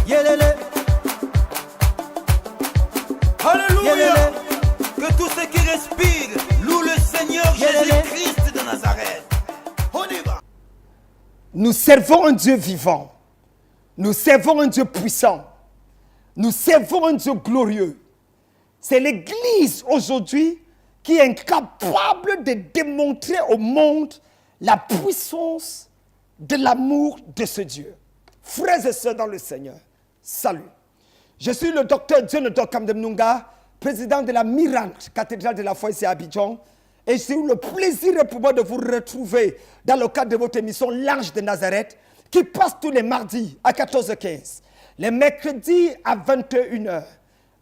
Yelele. Alléluia. Yelele. Que tous ceux qui respirent louent le Seigneur Jésus-Christ de Nazareth. On y va. Nous servons un Dieu vivant. Nous servons un Dieu puissant. Nous servons un Dieu glorieux. C'est l'Église aujourd'hui qui est incapable de démontrer au monde la puissance de l'amour de ce Dieu. Frères et sœurs dans le Seigneur, salut. Je suis le docteur John Kamdemnunga, président de la Mirante, cathédrale de la foi ici à Abidjan. Et j'ai eu le plaisir pour moi de vous retrouver dans le cadre de votre émission L'Ange de Nazareth, qui passe tous les mardis à 14h15, les mercredis à 21h,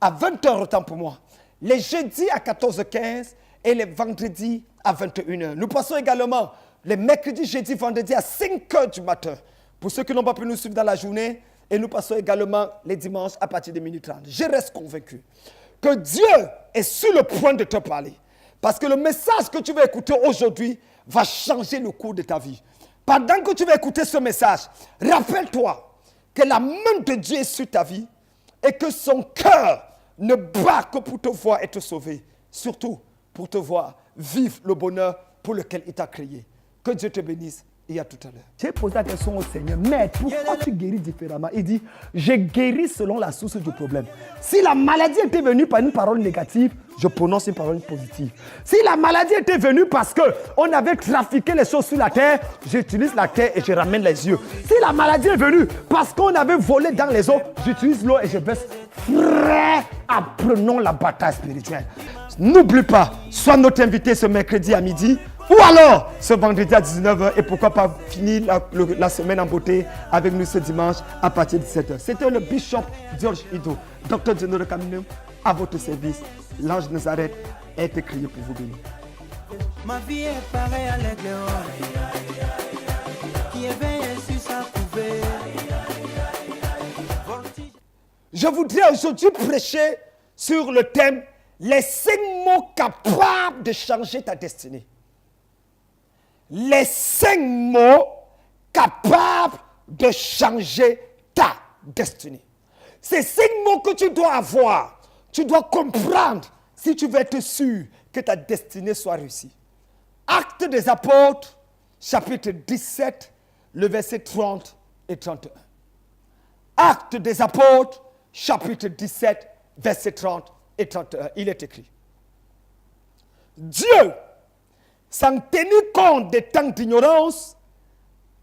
à 20h autant pour moi, les jeudis à 14h15 et les vendredis à 21h. Nous passons également les mercredis, jeudis, vendredis à 5h du matin, pour ceux qui n'ont pas pu nous suivre dans la journée, et nous passons également les dimanches à partir de 12h30. Je reste convaincu que Dieu est sur le point de te parler. Parce que le message que tu vas écouter aujourd'hui va changer le cours de ta vie. Pendant que tu vas écouter ce message, rappelle-toi que la main de Dieu est sur ta vie et que son cœur ne bat que pour te voir et te sauver. Surtout pour te voir vivre le bonheur pour lequel il t'a créé. Que Dieu te bénisse. Et à tout à l'heure. J'ai posé la question au Seigneur, mais pourquoi tu guéris différemment? Il dit, je guéris selon la source du problème. Si la maladie était venue par une parole négative, je prononce une parole positive. Si la maladie était venue parce qu'on avait trafiqué les choses sur la terre, j'utilise la terre et je ramène les yeux. Si la maladie est venue parce qu'on avait volé dans les eaux, j'utilise l'eau et je baisse. Frère, apprenons la bataille spirituelle. N'oublie pas, sois notre invité ce mercredi à midi. Ou alors, ce vendredi à 19h, et pourquoi pas finir la semaine en beauté avec nous ce dimanche à partir de 17h. C'était le bishop George Ido, docteur General Kaminem, à votre service. L'Ange de Nazareth a été créé pour vous bénir. Ma vie est pareille à l'aigle qui éveille sur sa couvée. Je voudrais aujourd'hui prêcher sur le thème les 5 mots capables de changer ta destinée. Les 5 mots capables de changer ta destinée. Ces 5 mots que tu dois avoir, tu dois comprendre si tu veux être sûr que ta destinée soit réussie. Actes des Apôtres, chapitre 17, le verset 30 et 31. Actes des Apôtres, chapitre 17, verset 30 et 31. Il est écrit. Dieu, sans tenir compte des temps d'ignorance,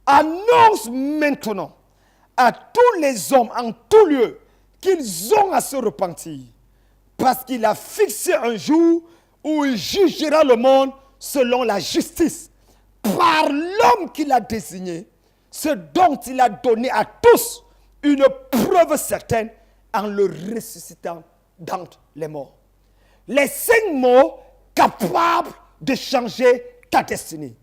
annonce maintenant à tous les hommes en tout lieu qu'ils ont à se repentir, parce qu'il a fixé un jour où il jugera le monde selon la justice, par l'homme qu'il a désigné, ce dont il a donné à tous une preuve certaine en le ressuscitant d'entre les morts. Les 5 mots capables de changer ta destinée.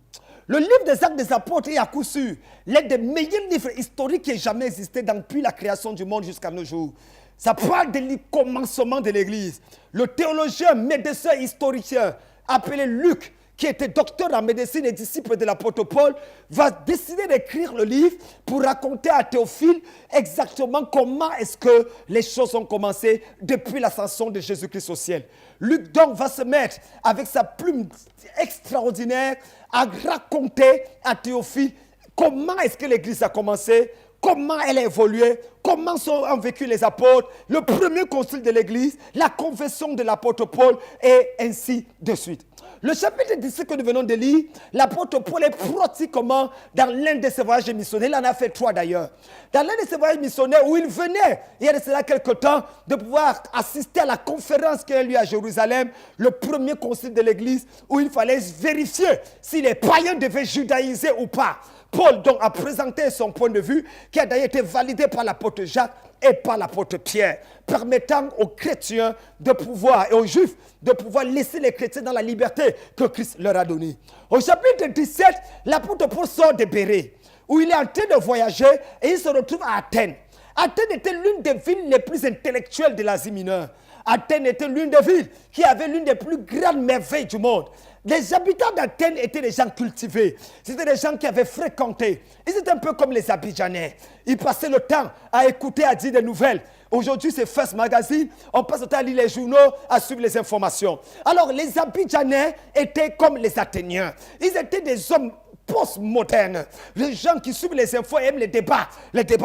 Le livre des Actes des Apôtres est à coup sûr l'un des meilleurs livres historiques qui ait jamais existé depuis la création du monde jusqu'à nos jours. Ça parle du commencement de l'Église. Le théologien, médecin, historien appelé Luc, qui était docteur en médecine et disciple de l'apôtre Paul, va décider d'écrire le livre pour raconter à Théophile exactement comment est-ce que les choses ont commencé depuis l'ascension de Jésus-Christ au ciel. Luc donc va se mettre avec sa plume extraordinaire à raconter à Théophile comment est-ce que l'Église a commencé, comment elle a évolué, comment ont vécu les apôtres, le premier concile de l'Église, la confession de l'apôtre Paul et ainsi de suite. Le chapitre 17 que nous venons de lire, l'apôtre Paul est pratiquement dans l'un de ses voyages missionnaires. Il en a fait 3 d'ailleurs. Dans l'un de ses voyages missionnaires où il venait, il y a de cela quelque temps, de pouvoir assister à la conférence qu'il y a eu à Jérusalem, le premier concile de l'Église, où il fallait vérifier si les païens devaient judaïser ou pas. Paul donc a présenté son point de vue qui a d'ailleurs été validé par l'apôtre Jacques et par l'apôtre Pierre, permettant aux chrétiens de pouvoir, et aux juifs, de pouvoir laisser les chrétiens dans la liberté que Christ leur a donnée. Au chapitre 17, l'apôtre Paul sort de Bérée, où il est en train de voyager et il se retrouve à Athènes. Athènes était l'une des villes les plus intellectuelles de l'Asie mineure. Athènes était l'une des villes qui avait l'une des plus grandes merveilles du monde. Les habitants d'Athènes étaient des gens cultivés. C'était des gens qui avaient fréquenté. Ils étaient un peu comme les Abidjanais. Ils passaient le temps à écouter, à dire des nouvelles. Aujourd'hui, c'est First Magazine. On passe le temps à lire les journaux, à suivre les informations. Alors, les Abidjanais étaient comme les Athéniens. Ils étaient des hommes postmodernes. Les gens qui suivent les infos aiment les débats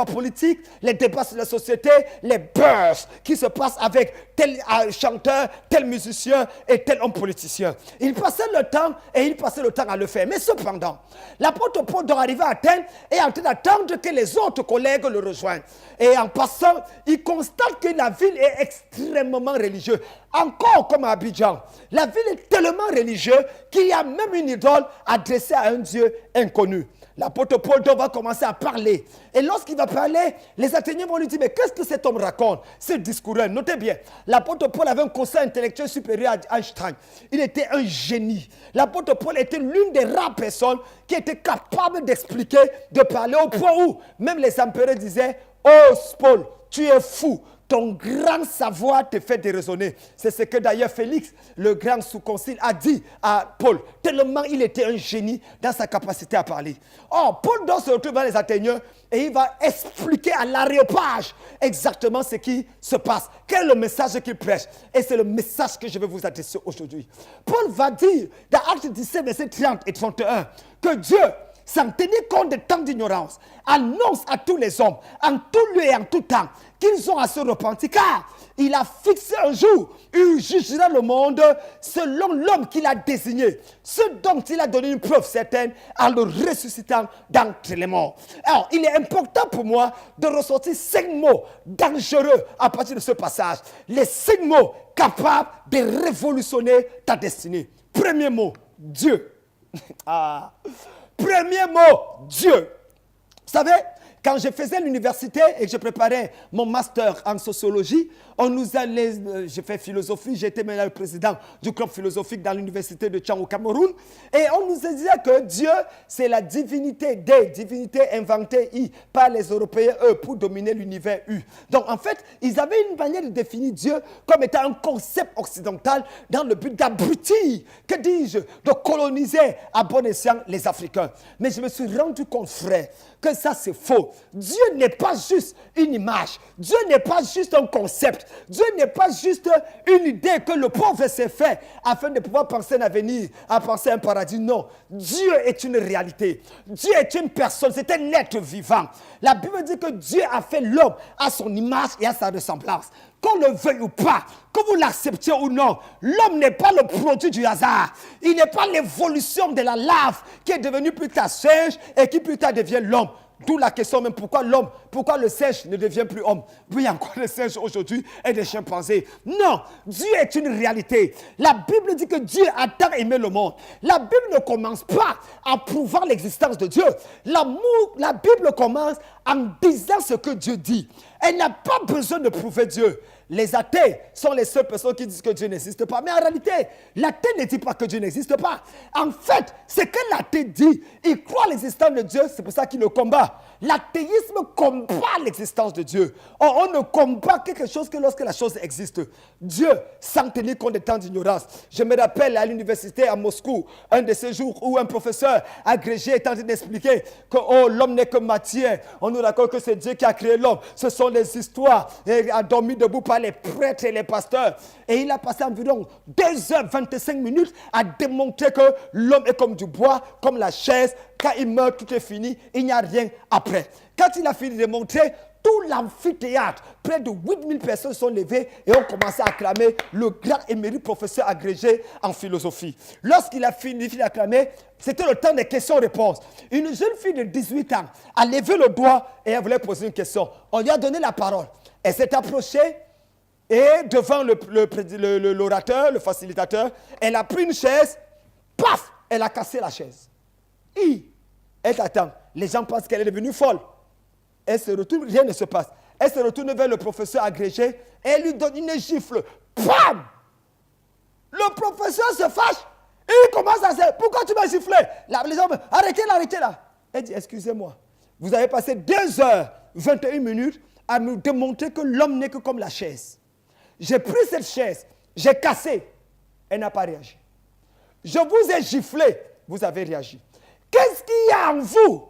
politiques, les débats sur la société, les buzz qui se passent avec tel chanteur, tel musicien et tel homme politicien. Ils passaient le temps à le faire. Mais cependant, l'apôtre Paul doit arriver à Athènes et est en train d'attendre que les autres collègues le rejoignent. Et en passant, il constate que la ville est extrêmement religieuse. Encore comme à Abidjan, la ville est tellement religieuse qu'il y a même une idole adressée à un Dieu inconnu. L'apôtre Paul va commencer à parler. Et lorsqu'il va parler, les Athéniens vont lui dire, mais qu'est-ce que cet homme raconte? Ce discours-là, notez bien, l'apôtre Paul avait un conseil intellectuel supérieur à Einstein. Il était un génie. L'apôtre Paul était l'une des rares personnes qui était capable d'expliquer, de parler au point où même les empereurs disaient, oh Paul, tu es fou. Ton grand savoir te fait déraisonner. C'est ce que d'ailleurs Félix, le grand sous-concile, a dit à Paul. Tellement il était un génie dans sa capacité à parler. Or, Paul doit se retrouver dans les Athéniens et il va expliquer à l'aréopage exactement ce qui se passe. Quel est le message qu'il prêche? Et c'est le message que je vais vous adresser aujourd'hui. Paul va dire dans Actes 17, versets 30 et 31 que Dieu, sans tenir compte de tant d'ignorance, annonce à tous les hommes, en tout lieu et en tout temps, qu'ils ont à se repentir, car il a fixé un jour où il jugera le monde selon l'homme qu'il a désigné, ce dont il a donné une preuve certaine en le ressuscitant d'entre les morts. Alors, il est important pour moi de ressortir 5 mots dangereux à partir de ce passage. Les 5 mots capables de révolutionner ta destinée. Premier mot, Dieu. Premier mot, Dieu. Vous savez, quand je faisais l'université et que je préparais mon master en sociologie, on nous allait, j'ai fait philosophie, j'étais maintenant le président du club philosophique dans l'université de Tchang au Cameroun, et on nous disait que Dieu, c'est la divinité des divinités inventées par les Européens, eux, pour dominer l'univers U. Donc en fait, ils avaient une manière de définir Dieu comme étant un concept occidental dans le but d'abrutir, que dis-je, de coloniser à bon escient les Africains. Mais je me suis rendu compte, frère, que ça c'est faux. Dieu n'est pas juste une image. Dieu n'est pas juste un concept. Dieu n'est pas juste une idée que le pauvre s'est fait afin de pouvoir penser un avenir, à penser un paradis. Non. Dieu est une réalité. Dieu est une personne. C'est un être vivant. La Bible dit que Dieu a fait l'homme à son image et à sa ressemblance. Qu'on le veuille ou pas, que vous l'acceptiez ou non, l'homme n'est pas le produit du hasard. Il n'est pas l'évolution de la lave qui est devenue plus tard singe et qui plus tard devient l'homme. D'où la question même, pourquoi l'homme, pourquoi le singe ne devient plus homme? Oui, encore le singe aujourd'hui et des chimpanzés. Non, Dieu est une réalité. La Bible dit que Dieu a tant aimé le monde. La Bible ne commence pas en prouvant l'existence de Dieu. L'amour, la Bible commence en disant ce que Dieu dit. Elle n'a pas besoin de prouver Dieu. Les athées sont les seules personnes qui disent que Dieu n'existe pas. Mais en réalité, l'athée ne dit pas que Dieu n'existe pas. En fait, ce que l'athée dit, il croit à l'existence de Dieu, c'est pour ça qu'il le combat. L'athéisme combat l'existence de Dieu. On ne combat quelque chose que lorsque la chose existe. Dieu, sans tenir compte de tant d'ignorance. Je me rappelle à l'université à Moscou, un de ces jours où un professeur agrégé est en train d'expliquer que l'homme n'est que matière. On nous raconte que c'est Dieu qui a créé l'homme. Ce sont les histoires. Et a dormi debout par les prêtres et les pasteurs. Et il a passé environ 2h25 à démontrer que l'homme est comme du bois, comme la chaise. Quand il meurt, tout est fini. Il n'y a rien après. Quand il a fini de démontrer, tout l'amphithéâtre, près de 8000 personnes sont levées et ont commencé à acclamer le grand émérite professeur agrégé en philosophie. Lorsqu'il a fini d'acclamer, c'était le temps des questions-réponses. Une jeune fille de 18 ans a levé le doigt et elle voulait poser une question. On lui a donné la parole. Elle s'est approchée et devant l'orateur, le facilitateur, elle a pris une chaise, paf, elle a cassé la chaise. Elle attend. Les gens pensent qu'elle est devenue folle. Elle se retourne, rien ne se passe. Elle se retourne vers le professeur agrégé et elle lui donne une gifle. Pam! Le professeur se fâche et il commence à dire, pourquoi tu m'as giflé? Les gens, arrêtez là. Elle dit, excusez-moi, vous avez passé 2h21 à nous démontrer que l'homme n'est que comme la chaise. J'ai pris cette chaise, j'ai cassé. Elle n'a pas réagi. Je vous ai giflé, vous avez réagi. Qu'est-ce qu'il y a en vous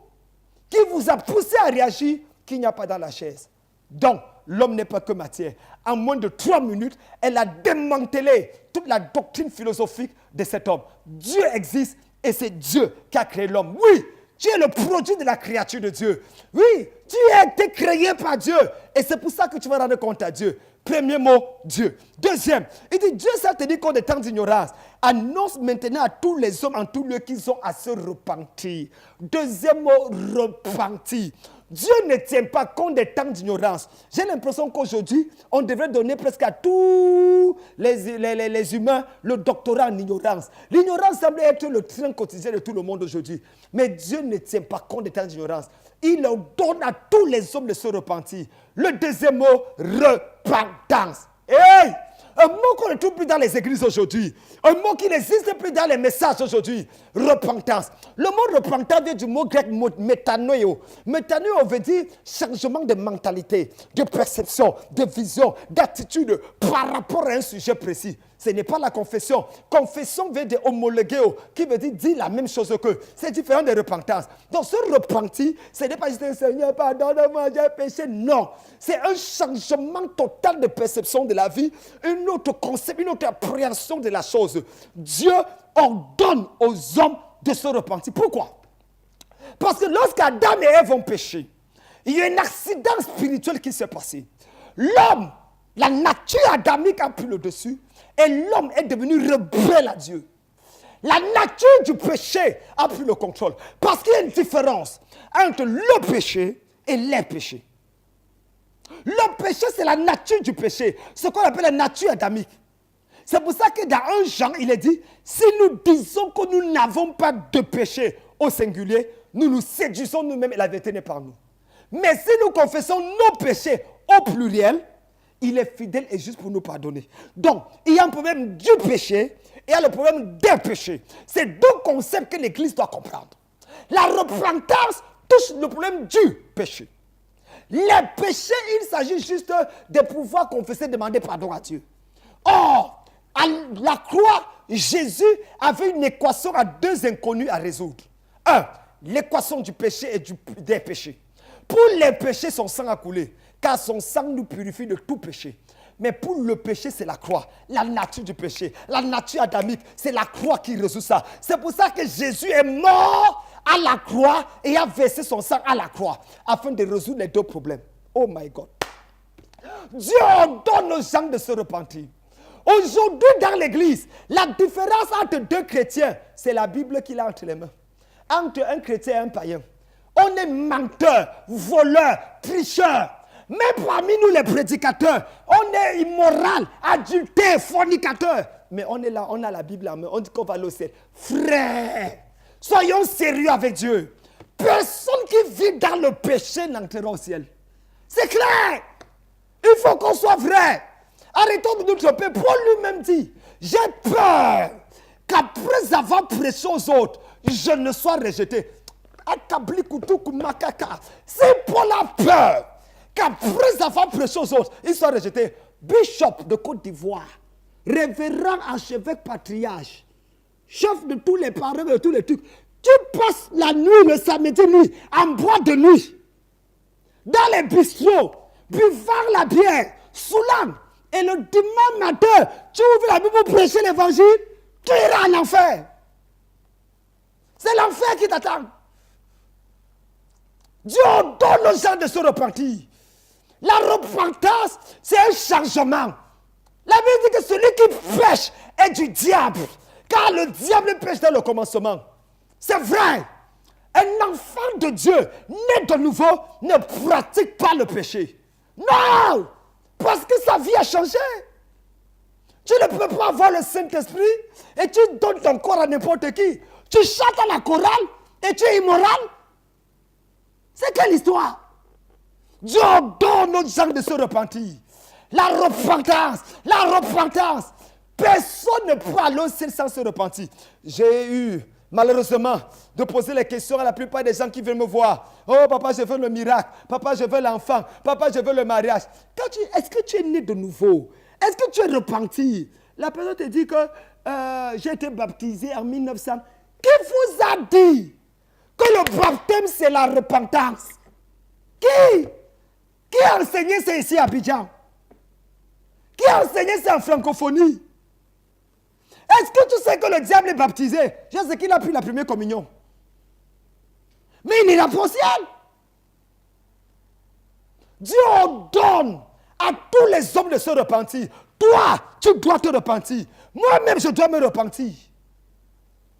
qui vous a poussé à réagir qu'il n'y a pas dans la chaise? Donc, l'homme n'est pas que matière. En moins de 3 minutes, elle a démantelé toute la doctrine philosophique de cet homme. Dieu existe et c'est Dieu qui a créé l'homme. Oui, tu es le produit de la créature de Dieu. Oui, tu as été créé par Dieu. Et c'est pour ça que tu vas rendre compte à Dieu. Premier mot, Dieu. Deuxième, il dit, Dieu s'est tenu compte des temps d'ignorance. Annonce maintenant à tous les hommes en tout lieu qu'ils ont à se repentir. Deuxième mot, repentir. Dieu ne tient pas compte des temps d'ignorance. J'ai l'impression qu'aujourd'hui, on devrait donner presque à tous les humains le doctorat en ignorance. L'ignorance semble être le train quotidien de tout le monde aujourd'hui. Mais Dieu ne tient pas compte des temps d'ignorance. Il donne à tous les hommes de se repentir. Le deuxième mot, repentance. Hey! Un mot qu'on ne trouve plus dans les églises aujourd'hui. Un mot qui n'existe plus dans les messages aujourd'hui. Repentance. Le mot repentance vient du mot grec métanoïo. Métanoïo veut dire changement de mentalité, de perception, de vision, d'attitude par rapport à un sujet précis. Ce n'est pas la confession. Confession vient de homologueo, qui veut dire la même chose que. C'est différent de repentance. Donc ce repentir, ce n'est pas juste Seigneur, pardonne-moi, j'ai péché. Non. C'est un changement total de perception de la vie, une autre concept, une autre appréhension de la chose. Dieu ordonne aux hommes de se repentir. Pourquoi? Parce que lorsqu'Adam et Ève ont péché, il y a un accident spirituel qui s'est passé. L'homme, la nature adamique a pris le dessus et l'homme est devenu rebelle à Dieu. La nature du péché a pris le contrôle. Parce qu'il y a une différence entre le péché et les péchés. Le péché, c'est la nature du péché. Ce qu'on appelle la nature adamique. C'est pour ça que dans 1 Jean, il est dit, si nous disons que nous n'avons pas de péché au singulier, nous nous séduisons nous-mêmes et la vérité n'est pas en nous. Mais si nous confessons nos péchés au pluriel, il est fidèle et juste pour nous pardonner. Donc, il y a un problème du péché et il y a le problème des péchés. C'est deux concepts que l'Église doit comprendre. La repentance touche le problème du péché. Les péchés, il s'agit juste de pouvoir confesser, demander pardon à Dieu. Or, à la croix, Jésus avait une équation à deux inconnus à résoudre. Un, l'équation du péché et des péchés. Pour les péchés, son sang a coulé, car son sang nous purifie de tout péché. Mais pour le péché, c'est la croix, la nature du péché, la nature adamique, c'est la croix qui résout ça. C'est pour ça que Jésus est mort à la croix et a versé son sang à la croix afin de résoudre les deux problèmes. Oh my God. Dieu ordonne aux gens de se repentir. Aujourd'hui dans l'église, la différence entre deux chrétiens, c'est la Bible qu'il a entre les mains. Entre un chrétien et un païen. On est menteurs, voleurs, tricheurs. Même parmi nous les prédicateurs, on est immoral, adultère, fornicateur. Mais on est là, on a la Bible en main, on dit qu'on va au ciel. Frère, soyons sérieux avec Dieu. Personne qui vit dans le péché n'entrera au ciel. C'est clair. Il faut qu'on soit vrai. Arrêtons de nous tromper. Paul lui-même dit, j'ai peur qu'après avoir prêché aux autres, je ne sois rejeté. C'est Paul a peur qu'après avoir prêché aux autres, il soit rejeté. Bishop de Côte d'Ivoire, révérend archevêque patriarche, chef de tous les parents de tous les trucs. Tu passes la nuit, le samedi nuit, en boîte de nuit, dans les bistrots, buvant la bière, saoulant. Et le dimanche matin, tu ouvres la Bible pour prêcher l'évangile, tu iras en enfer. C'est l'enfer qui t'attend. Dieu donne aux gens de se repentir. La repentance, c'est un changement. La Bible dit que celui qui pêche est du diable. Car le diable pêche dans le commencement. C'est vrai. Un enfant de Dieu, né de nouveau, ne pratique pas le péché. Non! Parce que sa vie a changé. Tu ne peux pas avoir le Saint-Esprit et tu donnes ton corps à n'importe qui. Tu chantes à la chorale et tu es immoral. C'est quelle histoire? Dieu donne aux gens de se repentir. La repentance. Personne ne peut aller au ciel sans se repentir. J'ai eu, malheureusement, de poser les questions à la plupart des gens qui viennent me voir. Oh papa, je veux le miracle. Papa, je veux l'enfant. Papa, je veux le mariage. Est-ce que tu es né de nouveau? Est-ce que tu es repenti? La personne te dit que j'ai été baptisé en 1900. Qui vous a dit que le baptême, c'est la repentance? Qui a enseigné ça ici à Abidjan? Qui a enseigné ça en francophonie? Est-ce que tu sais que le diable est baptisé? Je sais qu'il a pris la première communion. Mais il n'ira pas au ciel. Dieu ordonne à tous les hommes de se repentir. Toi, tu dois te repentir. Moi-même, je dois me repentir.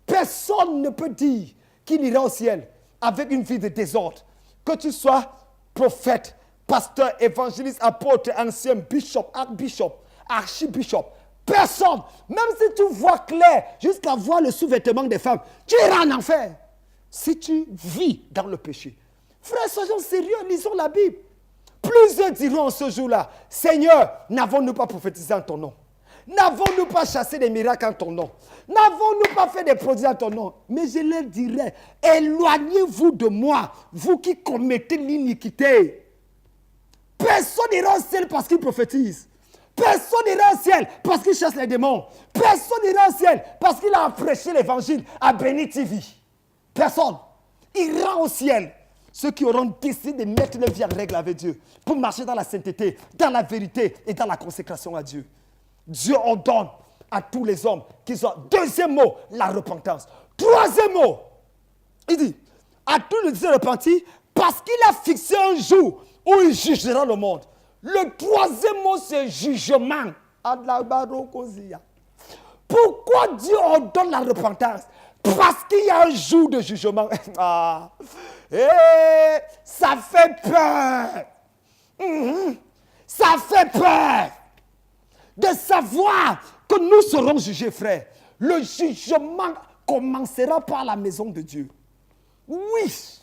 Personne ne peut dire qu'il ira au ciel avec une vie de désordre. Que tu sois prophète, pasteur, évangéliste, apôtre, ancien, bishop, archbishop, archibishop. Personne, même si tu vois clair jusqu'à voir le sous-vêtement des femmes, tu iras en enfer. Si tu vis dans le péché. Frères, soyons sérieux, lisons la Bible. Plusieurs diront en ce jour-là, Seigneur, n'avons-nous pas prophétisé en ton nom? N'avons-nous pas chassé des miracles en ton nom? N'avons-nous pas fait des prodiges en ton nom? Mais je leur dirai, éloignez-vous de moi, vous qui commettez l'iniquité. Personne n'ira au ciel parce qu'il prophétise. Personne n'ira au ciel parce qu'il chasse les démons. Personne n'ira au ciel parce qu'il a prêché l'évangile à Béni TV. Personne ira au ciel. Ceux qui auront décidé de mettre leur vie en règle avec Dieu pour marcher dans la sainteté, dans la vérité et dans la consécration à Dieu. Dieu ordonne à tous les hommes qu'ils ont. Deuxième mot, la repentance. Troisième mot, il dit à tous les hommes repentis parce qu'il a fixé un jour où il jugera le monde. Le troisième mot, c'est jugement. Pourquoi Dieu ordonne la repentance? Parce qu'il y a un jour de jugement. Ça fait peur. Ça fait peur de savoir que nous serons jugés, frères. Le jugement commencera par la maison de Dieu. Oui.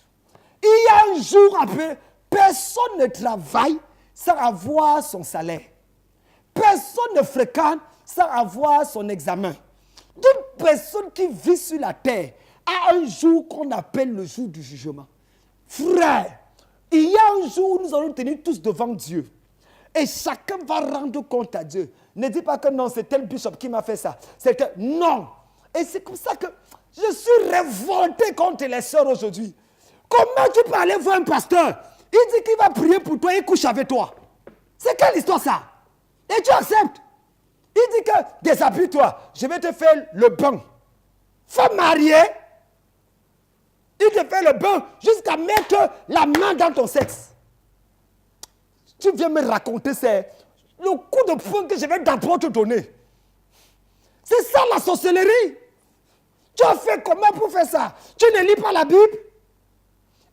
Il y a un jour après, personne ne travaille sans avoir son salaire. Personne ne fréquente sans avoir son examen. Toute personne qui vit sur la terre a un jour qu'on appelle le jour du jugement. Frère, il y a un jour où nous allons tenir tous devant Dieu. Et chacun va rendre compte à Dieu. Ne dis pas que non, c'est tel bishop qui m'a fait ça. Non. Et c'est comme ça que je suis révolté contre les sœurs aujourd'hui. Comment tu peux aller voir un pasteur? Il dit qu'il va prier pour toi et couche avec toi. C'est quelle histoire ça? Et tu acceptes. Il dit que déshabille-toi, je vais te faire le bain. Femme mariée, il te fait le bain jusqu'à mettre la main dans ton sexe. Tu viens me raconter, c'est le coup de poing que je vais d'abord te donner. C'est ça la sorcellerie. Tu as fait comment pour faire ça? Tu ne lis pas la Bible?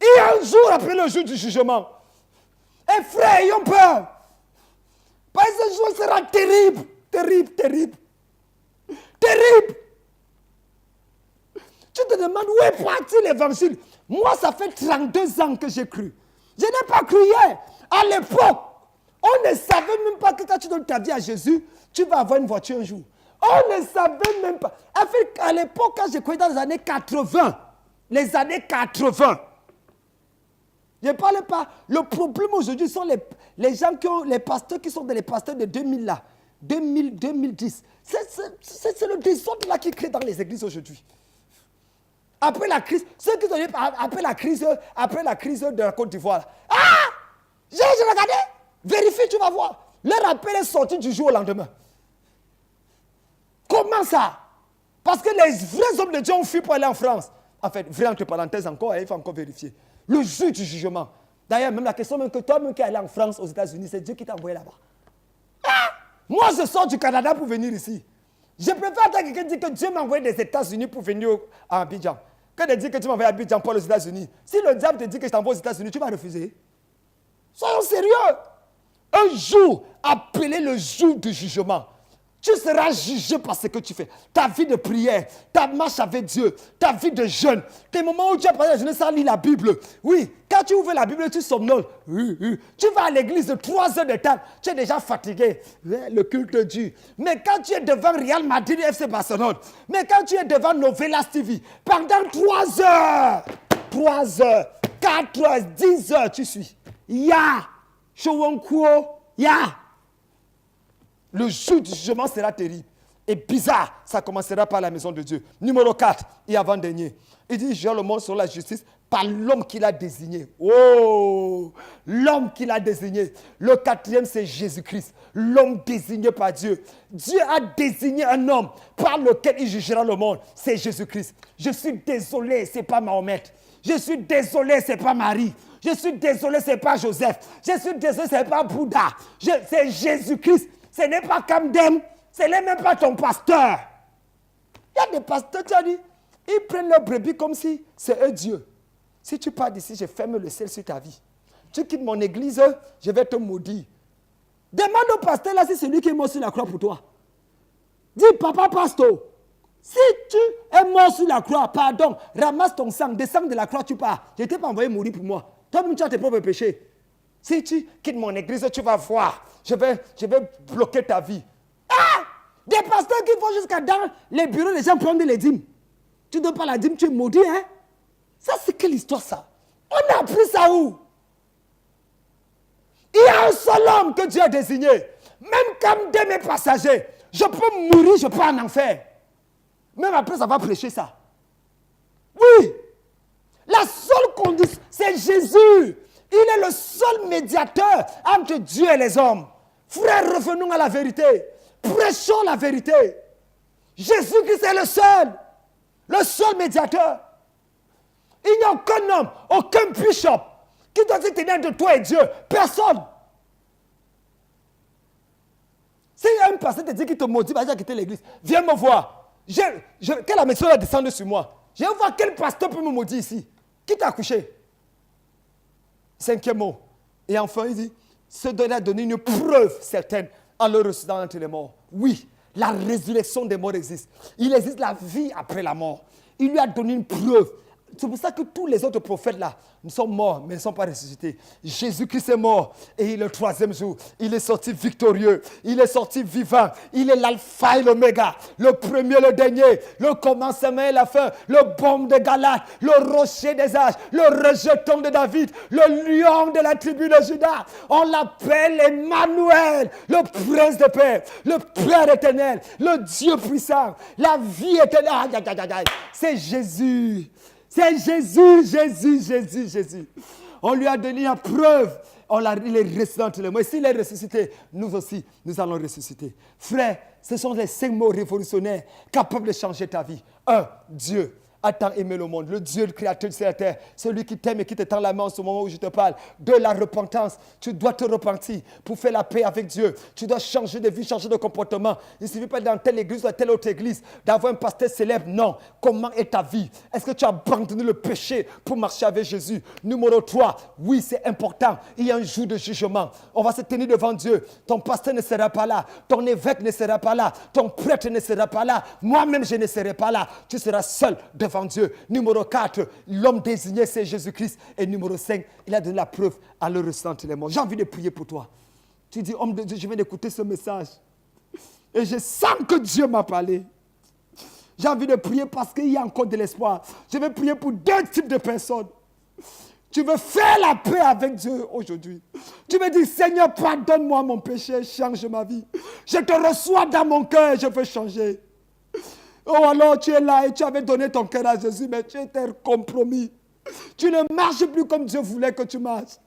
Il y a un jour après le jour du jugement. Et frère, ayons peur. Parce que ce jour sera terrible. Terrible, terrible. Terrible. Tu te demandes où est parti l'évangile. Moi, ça fait 32 ans que j'ai cru. Je n'ai pas cru hier. À l'époque, on ne savait même pas que quand tu donnes ta vie à Jésus, tu vas avoir une voiture un jour. On ne savait même pas. À l'époque, quand j'ai cru dans les années 80, je ne parle pas. Le problème aujourd'hui sont les gens qui ont, les pasteurs qui sont les pasteurs de 2000 là. 2000, 2010. C'est le désordre là qui crée dans les églises aujourd'hui. Après la crise, ceux qui sont après la crise de la Côte d'Ivoire. Ah! J'ai regardé. Vérifie, tu vas voir. Leur appel est sorti du jour au lendemain. Comment ça? Parce que les vrais hommes de Dieu ont fui pour aller en France. En fait, vrai entre parenthèses encore, il faut encore vérifier. Le jour du jugement. D'ailleurs, même la question même que toi-même qui es allé en France, aux États-Unis, c'est Dieu qui t'a envoyé là-bas. Ah! Moi, je sors du Canada pour venir ici. Je préfère attendre quelqu'un dire que Dieu m'a envoyé des États-Unis pour venir à Abidjan que de dire que tu m'as envoyé à Abidjan pour les États-Unis. Si le diable te dit que je t'envoie aux États-Unis, tu vas refuser. Soyons sérieux. Un jour, appelé le jour du jugement, tu seras jugé par ce que tu fais. Ta vie de prière, ta marche avec Dieu, ta vie de jeûne, tes moments où tu as passé la journée sans lire la Bible. Oui, quand tu ouvres la Bible, tu somnoles. Tu vas à l'église de 3 heures de temps, tu es déjà fatigué. Le culte dure. Mais quand tu es devant Real Madrid et FC Barcelone, mais quand tu es devant Novelas TV, pendant 3 heures, 4 heures, 10 heures, tu suis. Ya, Showonkuo, ya. Le jour du jugement sera terrible. Et bizarre, ça commencera par la maison de Dieu. Numéro 4 et avant-dernier. Il dit, je le monde sur la justice par l'homme qu'il a désigné. Oh, l'homme qu'il a désigné. Le quatrième, c'est Jésus-Christ. L'homme désigné par Dieu. Dieu a désigné un homme par lequel il jugera le monde. C'est Jésus-Christ. Je suis désolé, ce n'est pas Mahomet. Je suis désolé, ce n'est pas Marie. Je suis désolé, ce n'est pas Joseph. Je suis désolé, ce n'est pas Bouddha. C'est Jésus-Christ. Ce n'est pas Kamdem. Ce n'est même pas ton pasteur. Il y a des pasteurs, tu as dit, ils prennent leur brebis comme si c'est eux Dieu. Si tu pars d'ici, je ferme le ciel sur ta vie. Tu quittes mon église, je vais te maudire. Demande au pasteur là si c'est lui qui est mort sur la croix pour toi. Dis, papa pasteur, si tu es mort sur la croix, pardon, ramasse ton sang, descends de la croix, tu pars. Je ne t'ai pas envoyé mourir pour moi. Toi-même, tu as tes propres péchés. Si tu quittes mon église, tu vas voir. Je vais bloquer ta vie. Ah! Des pasteurs qui vont jusqu'à dans les bureaux, les gens prennent les dîmes. Tu ne donnes pas la dîme, tu es maudit, hein? Ça, c'est quelle histoire, ça? On a appris ça où? Il y a un seul homme que Dieu a désigné. Même comme de mes passagers, je peux mourir, je peux en enfer. Même après, ça va prêcher ça. Oui. La seule condition, c'est Jésus. Il est le seul médiateur entre Dieu et les hommes. Frères, revenons à la vérité. Prêchons la vérité. Jésus-Christ est le seul médiateur. Il n'y a aucun homme, aucun bishop qui doit se tenir de toi et Dieu. Personne. Si un pasteur te dit qu'il te maudit, il va quitter l'église. Viens me voir. Que la maison va descendre sur moi. Je vais voir quel pasteur peut me maudire ici. Qui t'a accouché? Cinquième mot. Et enfin, il dit, se donner à donner une preuve certaine en le ressuscitant entre les morts. Oui, la résurrection des morts existe. Il existe la vie après la mort. Il lui a donné une preuve. C'est pour ça que tous les autres prophètes là, nous sont morts, mais ils ne sont pas ressuscités. Jésus-Christ est mort et le troisième jour, il est sorti victorieux, il est sorti vivant, il est l'alpha et l'oméga, le premier, le dernier, le commencement et la fin, le baume de Galate, le rocher des âges, le rejeton de David, le lion de la tribu de Juda. On l'appelle Emmanuel, le prince de paix, le Père éternel, le Dieu puissant, la vie éternelle. C'est Jésus. C'est Jésus, Jésus, Jésus, Jésus. On lui a donné la preuve. Il est ressuscité entre les morts. Et s'il est ressuscité, nous aussi, nous allons ressusciter. Frère, ce sont les 5 mots révolutionnaires capables de changer ta vie. 1. Dieu a tant aimé le monde, le Dieu, le créateur de cette terre, celui qui t'aime et qui te tend la main en ce moment où je te parle. 2. La repentance. Tu dois te repentir pour faire la paix avec Dieu. Tu dois changer de vie, changer de comportement. Il ne suffit pas dans telle église ou dans telle autre église d'avoir un pasteur célèbre. Non. Comment est ta vie? Est-ce que tu as abandonné le péché pour marcher avec Jésus? Numéro 3. Oui, c'est important. Il y a un jour de jugement. On va se tenir devant Dieu. Ton pasteur ne sera pas là. Ton évêque ne sera pas là. Ton prêtre ne sera pas là. Moi-même, je ne serai pas là. Tu seras seul devant Dieu. Numéro 4, l'homme désigné, c'est Jésus-Christ. Et numéro 5, il a donné la preuve à le ressentir les morts. J'ai envie de prier pour toi. Tu dis, homme de Dieu, je viens d'écouter ce message. Et je sens que Dieu m'a parlé. J'ai envie de prier parce qu'il y a encore de l'espoir. Je vais prier pour 2 types de personnes. Tu veux faire la paix avec Dieu aujourd'hui. Tu veux dire, Seigneur, pardonne-moi mon péché, change ma vie. Je te reçois dans mon cœur et je veux changer. Oh, alors tu es là et tu avais donné ton cœur à Jésus, mais tu étais compromis. Tu ne marches plus comme Dieu voulait que tu marches.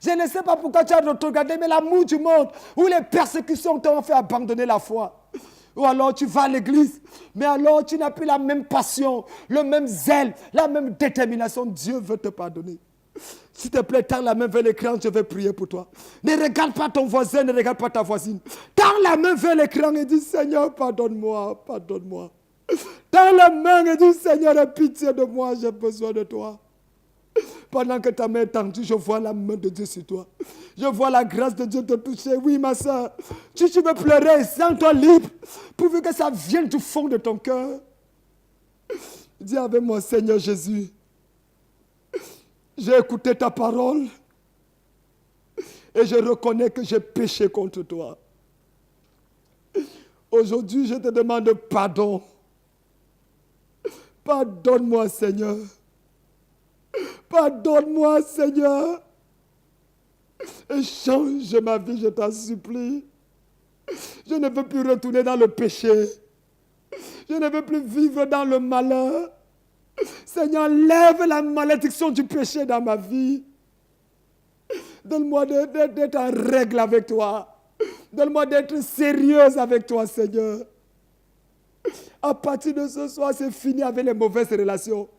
Je ne sais pas pourquoi tu as regardé, mais l'amour du monde, ou les persécutions t'ont fait abandonner la foi. Ou alors tu vas à l'église, mais alors tu n'as plus la même passion, le même zèle, la même détermination. Dieu veut te pardonner. S'il te plaît, tends la main vers l'écran, je vais prier pour toi. Ne regarde pas ton voisin, ne regarde pas ta voisine. Tends la main vers l'écran et dis, Seigneur, pardonne-moi, pardonne-moi. Tends la main et dis, Seigneur, aie pitié de moi, j'ai besoin de toi. Pendant que ta main est tendue, je vois la main de Dieu sur toi. Je vois la grâce de Dieu te toucher. Oui, ma soeur, tu veux pleurer, sens-toi libre, pourvu que ça vienne du fond de ton cœur. Dis avec moi, Seigneur Jésus, j'ai écouté ta parole et je reconnais que j'ai péché contre toi. Aujourd'hui, je te demande pardon. Pardonne-moi, Seigneur. Pardonne-moi, Seigneur. Et change ma vie, je t'en supplie. Je ne veux plus retourner dans le péché. Je ne veux plus vivre dans le malheur. Seigneur, lève la malédiction du péché dans ma vie. Donne-moi d'être en règle avec toi. Donne-moi d'être sérieuse avec toi, Seigneur. À partir de ce soir, c'est fini avec les mauvaises relations.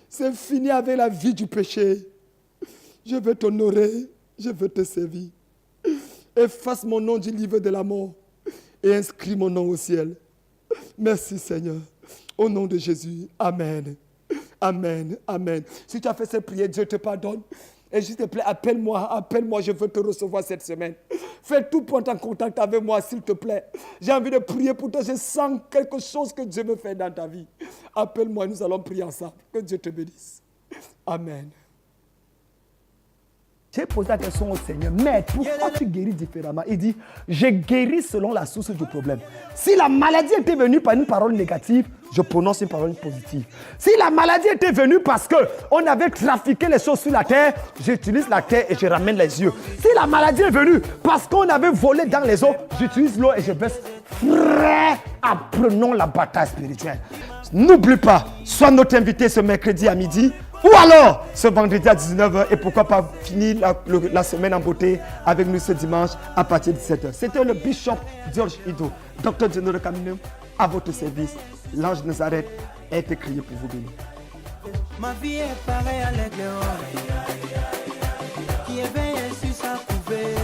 C'est fini avec la vie du péché. Je veux t'honorer. Je veux te servir. Efface mon nom du livre de la mort et inscris mon nom au ciel. Merci, Seigneur. Au nom de Jésus. Amen. Amen. Amen. Si tu as fait cette prière, Dieu te pardonne. Et s'il te plaît, appelle-moi, je veux te recevoir cette semaine. Fais tout pour être en contact avec moi, s'il te plaît. J'ai envie de prier pour toi, je sens quelque chose que Dieu veut faire dans ta vie. Appelle-moi, nous allons prier ensemble. Que Dieu te bénisse. Amen. J'ai posé la question au Seigneur, mais pourquoi tu guéris différemment? Il dit, j'ai guéri selon la source du problème. Si la maladie était venue par une parole négative, je prononce une parole positive. Si la maladie était venue parce qu'on avait trafiqué les choses sur la terre, j'utilise la terre et je ramène les yeux. Si la maladie est venue parce qu'on avait volé dans les eaux, j'utilise l'eau et je baisse. Frère, apprenons la bataille spirituelle. N'oublie pas, sois notre invité ce mercredi à midi. Ou alors, ce vendredi à 19h, et pourquoi pas finir la semaine en beauté avec nous ce dimanche à partir de 17h. C'était le bishop George Ido, docteur Geno de Caminum, à votre service. L'ange Nazareth a été créé pour vous bénir. Ma vie est pareille à l'aigle qui éveille sur sa couvée.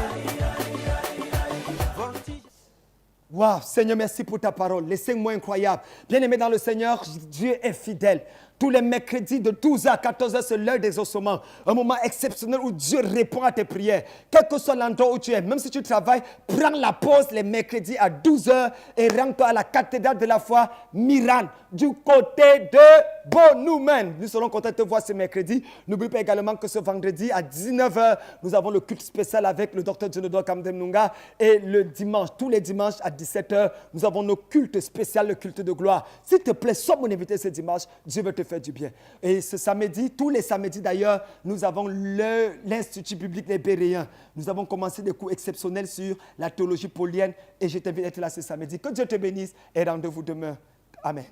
Waouh, Seigneur, merci pour ta parole. Les 5 mois incroyables. Bien-aimé dans le Seigneur, Dieu est fidèle. Tous les mercredis de 12h à 14h, c'est l'heure d'exaucement. Un moment exceptionnel où Dieu répond à tes prières. Quel que soit l'endroit où tu es, même si tu travailles, prends la pause les mercredis à 12h et rends-toi à la cathédrale de la foi, Miran, du côté de Bonoumen. Nous serons contents de te voir ce mercredi. N'oublie pas également que ce vendredi à 19h, nous avons le culte spécial avec le docteur Djenodor Kamdemnunga. Et le dimanche, tous les dimanches à 17h, nous avons nos cultes spéciaux, le culte de gloire. S'il te plaît, sois mon invité ce dimanche. Dieu veut te faire du bien. Et ce samedi, tous les samedis d'ailleurs, nous avons l'Institut biblique des Béréens. Nous avons commencé des cours exceptionnels sur la théologie paulienne et je t'invite à être là ce samedi. Que Dieu te bénisse et rendez-vous demain. Amen.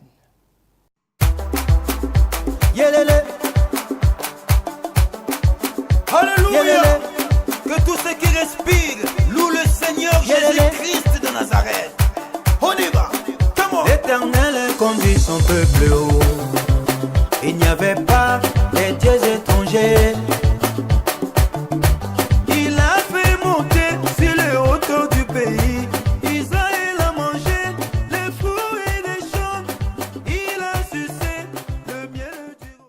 Yélélé. Alléluia. Que tous ceux qui respirent louent le Seigneur Jésus-Christ de Nazareth. On y va. L'Éternel conduit son peuple haut. Il n'y avait pas